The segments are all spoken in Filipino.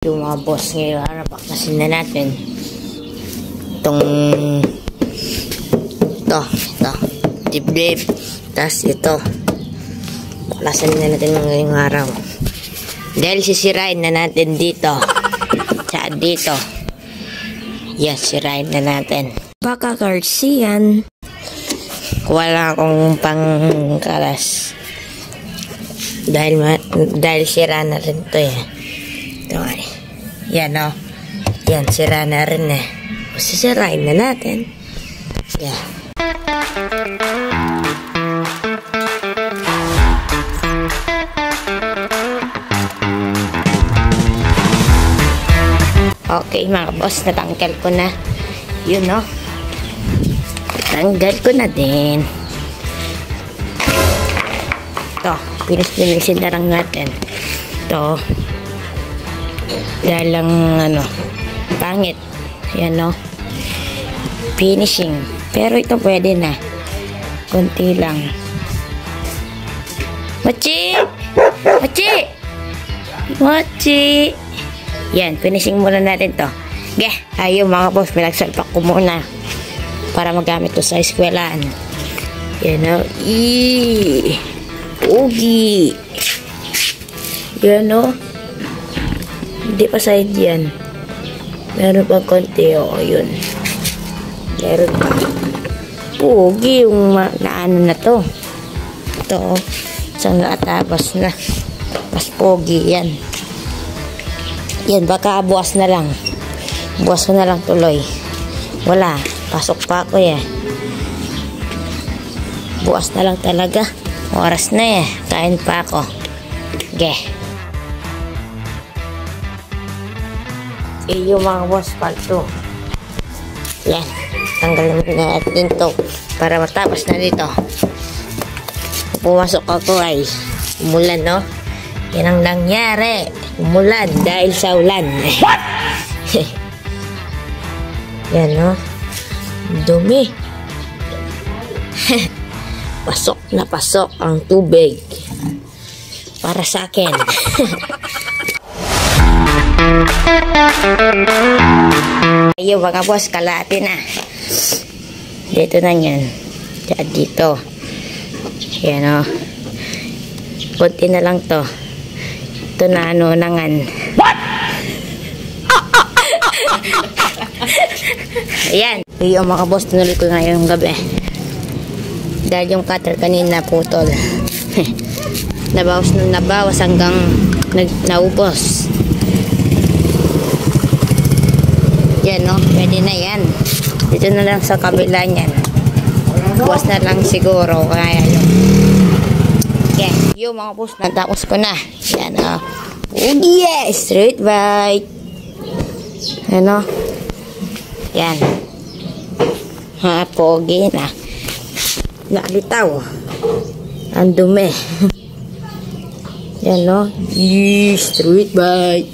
Yung mga boss ngayon, bakasin na natin itong ito dip tas ito bakasin na natin ngayong araw dahil sisirain na natin dito tsaka dito. Yes, sirain na natin. Baka Garcian, wala akong pangkalas dahil sira na rin to eh. Ito ay yan o. Yan, sira na rin eh. Sisirain na natin. Yan. Okay mga boss, natanggal ko na. Yun o. Natanggal ko na din. Ito, pinis-pinisin na lang natin. Ito. Dahil lang pangit. Yan o. Finishing. Pero ito pwede na. Kunti lang. Mochi! Mochi! Mochi! Yan, finishing muna natin to. Ayaw mga boss, pinagsalpak ko muna para magamit to sa eskwelahan. Yan o. Ugi! Yan o. Hindi pa side yan. Meron pang konti. O, yun. Meron pa. Pugi yung naano na to. Ito. Isang nakatabas na. Mas pogi yan. Yan. Baka buwas na lang. Buwas ko na lang tuloy. Wala. Pasok pa ako eh. Buwas na lang talaga. Oras na eh. Kain pa ako. Yung mga boss palto. Yan. Tanggalin na natin to para matapos na dito. Pumasok ako ay umulan, no? Yan ang nangyari. Umulan dahil sa ulan. What? Yan, no? Dumi. Pasok na pasok ang tubig para sa akin. Ayo mga boss, kalahati na. Dito na yan. Dito. Yan o. Kunti na lang to. Ito na nangan. What? Ayan. Ayo mga boss, tinuloy ko ngayong gabi. Dahil yung cutter kanina putol. Nabawas hanggang naubos. Yan no, pwede na yan. Dito na lang sa kabila niyan. Buwas na lang siguro. Kaya yun. Okay, yung mga boss, natapos ko na. Yan o. Oh yes! Straight bite. Yan o. Yan. Ha, pogi na. Nalitaw. Ang dumi. Yan o. Straight bite.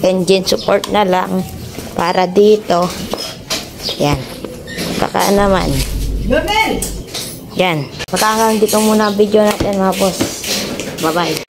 Engine support na lang. Para dito. Yan. Baka naman. Yan. Hanggang dito muna ang video natin mga boss. Bye-bye.